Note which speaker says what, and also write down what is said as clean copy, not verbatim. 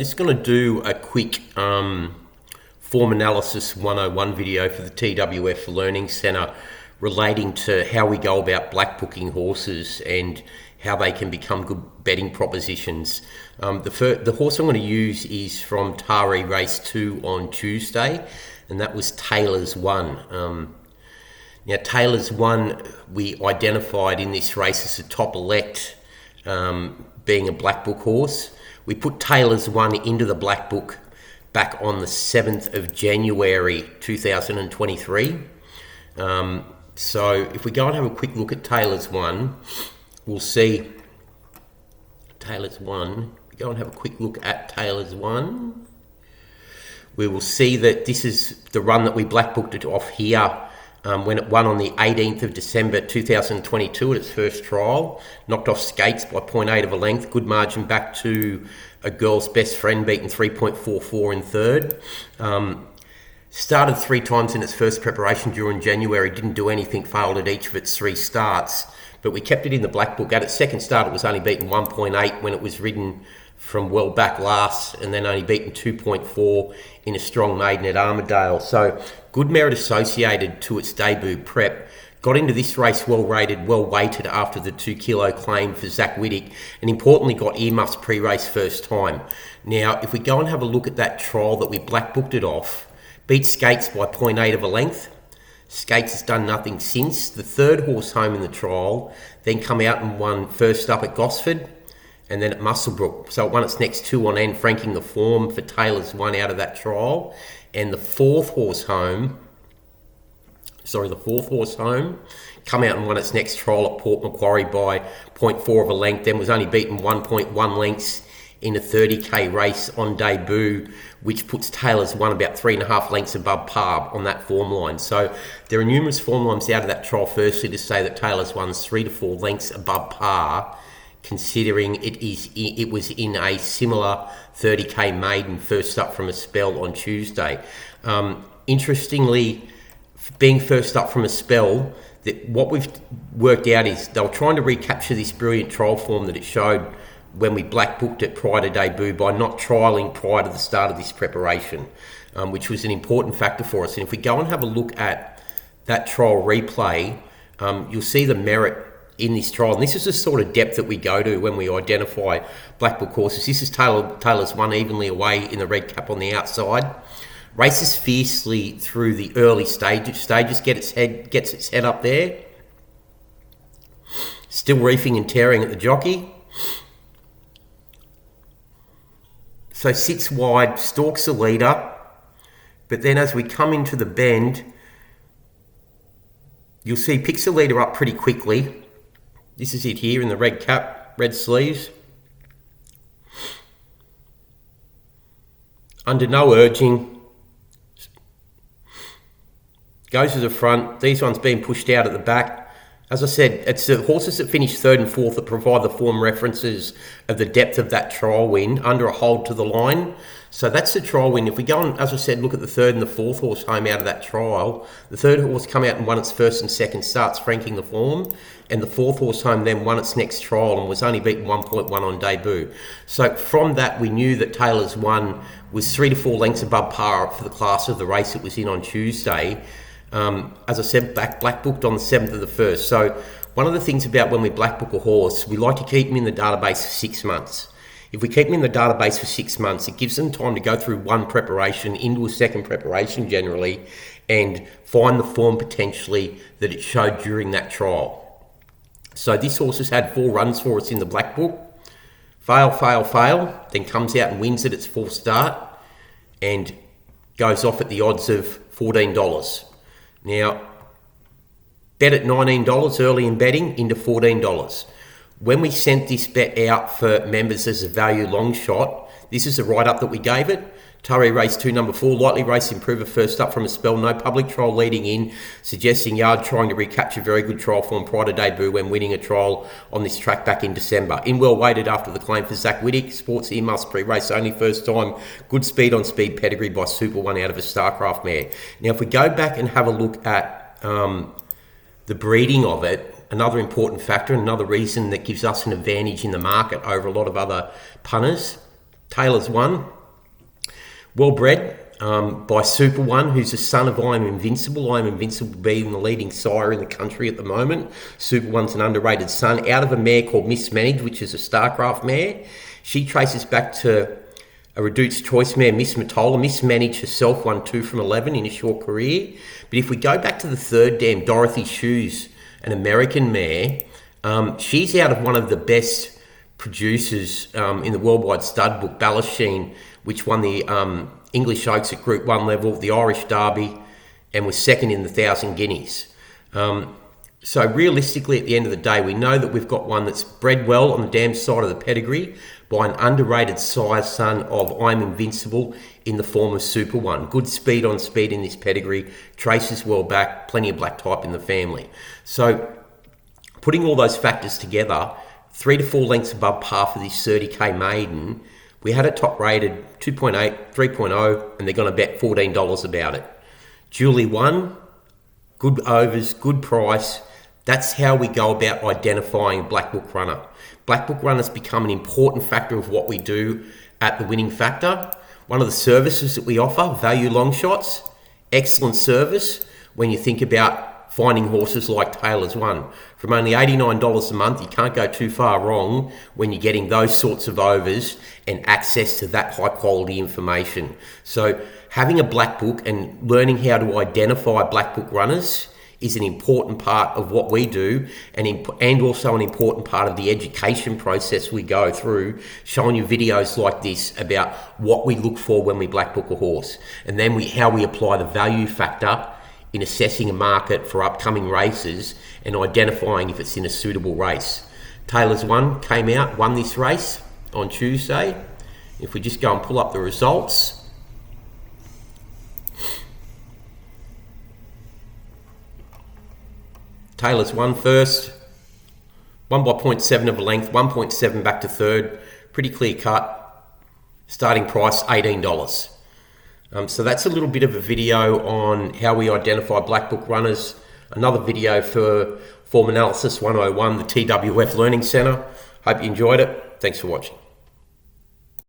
Speaker 1: Just going to do a quick form analysis 101 video for the TWF Learning Centre relating to how we go about blackbooking horses and how they can become good betting propositions. The horse I'm going to use is from Tari Race 2 on Tuesday, and that was Tayla's 1. Now Tayla's 1 we identified in this race as a top elect, being a blackbook horse. We put Tayla's 1 into the blackbook back on the 7th of January 2023. So if we go and have a quick look at Tayla's 1, we'll see Tayla's 1. We go and have a quick look at Tayla's 1. We will see that this is the run that we blackbooked it off here when it won on the 18th of December 2022 at its first trial. Knocked off Skates by 0.8 of a length. Good margin back to a girl's best friend, beaten 3.44 in third. Started 3 times in its first preparation during January. Didn't do anything, failed at each of its 3 starts. But we kept it in the blackbook. At its second start, it was only beaten 1.8 when it was ridden from well back last, and then only beaten 2.4 in a strong maiden at Armadale. So good merit associated to its debut prep. Got into this race well rated, well weighted after the 2 kilo claim for Zach Whittick, and importantly got earmuffs pre-race first time. Now, if we go and have a look at that trial that we blackbooked it off, beat Skates by 0.8 of a length. Skates has done nothing since. The third horse home in the trial, then come out and won first up at Gosford, and then at Musselbrook. So it won its next 2 on end, franking the form for Tayla's 1 out of that trial. And the fourth horse home, come out and won its next trial at Port Macquarie by 0.4 of a length, then was only beaten 1.1 lengths in a 30k race on debut, which puts Tayla's 1 about 3.5 lengths above par on that form line. So there are numerous form lines out of that trial, firstly to say that Tayla's 1's 3 to 4 lengths above par, considering it was in a similar 30k maiden first up from a spell on Tuesday. Interestingly, being first up from a spell, that what we've worked out is they were trying to recapture this brilliant trial form that it showed when we blackbooked it prior to debut by not trialling prior to the start of this preparation, which was an important factor for us. And if we go and have a look at that trial replay, you'll see the merit in this trial. And this is the sort of depth that we go to when we identify blackbook horses. This is Tayla's 1 evenly away in the red cap on the outside. Races fiercely through the early stages, gets its head up there. Still reefing and tearing at the jockey. So sits wide, stalks the leader. But then as we come into the bend, you'll see picks the leader up pretty quickly. This is it here in the red cap, red sleeves. Under no urging. Goes to the front. These ones being pushed out at the back. As I said, it's the horses that finish 3rd and 4th that provide the form references of the depth of that trial win under a hold to the line. So that's the trial win. If we go and, as I said, look at the 3rd and the 4th horse home out of that trial, the 3rd horse come out and won its 1st and 2nd starts, franking the form, and the 4th horse home then won its next trial and was only beaten 1.1 on debut. So from that, we knew that Tayla's 1 was 3 to 4 lengths above par for the class of the race it was in on Tuesday. As I said, blackbooked on the 7th of the 1st. So one of the things about when we blackbook a horse, we like to keep them in the database for 6 months. If we keep them in the database for 6 months, it gives them time to go through one preparation into a second preparation generally and find the form potentially that it showed during that trial. So this horse has had 4 runs for us in the blackbook. Fail, then comes out and wins at its 4th start and goes off at the odds of $14. Now, bet at $19 early in betting into $14. When we sent this bet out for members as a value long shot, this is a write-up that we gave it. Tari Race 2, number 4, lightly raced improver first up from a spell, no public trial leading in, suggesting yard trying to recapture very good trial form prior to debut when winning a trial on this track back in December. In well weighted after the claim for Zach Whittick, sports earmuffs pre-race only first time, good speed on speed pedigree by Super 1 out of a Starcraft mare. Now if we go back and have a look at the breeding of it, another important factor, another reason that gives us an advantage in the market over a lot of other punters, Tayla's one, well bred by Super One, who's the son of I'm Invincible. I'm Invincible being the leading sire in the country at the moment. Super One's an underrated son out of a mare called Mismanaged, which is a Starcraft mare. She traces back to a Reduced Choice mare, Miss Matola. Mismanaged herself won 2 from 11 in a short career. But if we go back to the third dam, Dorothy Shoes, an American mare, she's out of one of the best producers in the worldwide stud book, Ballasheen, which won the English Oaks at Group 1 level, the Irish Derby, and was second in the 1,000 Guineas. So realistically, at the end of the day, we know that we've got one that's bred well on the dam side of the pedigree by an underrated sire son of I'm Invincible in the form of Super One. Good speed on speed in this pedigree, traces well back, plenty of black type in the family. So putting all those factors together, 3 to 4 lengths above par for this 30k maiden, we had it top rated 2.8, 3.0, and they're going to bet $14 about it. Julie won, good overs, good price. That's how we go about identifying a Blackbook runner. Blackbook runners become an important factor of what we do at the Winning Factor. One of the services that we offer, value long shots, excellent service when you think about finding horses like Tayla's one. From only $89 a month, you can't go too far wrong when you're getting those sorts of overs and access to that high quality information. So having a black book and learning how to identify black book runners is an important part of what we do, and also an important part of the education process we go through, showing you videos like this about what we look for when we black book a horse, and then how we apply the value factor in assessing a market for upcoming races and identifying if it's in a suitable race. Tayla's one came out, won this race on Tuesday. If we just go and pull up the results, Tayla's won first, won by 0.7 of a length, 1.7 back to third, pretty clear cut, starting price $18. So that's a little bit of a video on how we identify black book runners. Another video for Form Analysis 101, the TWF Learning Centre. Hope you enjoyed it. Thanks for watching.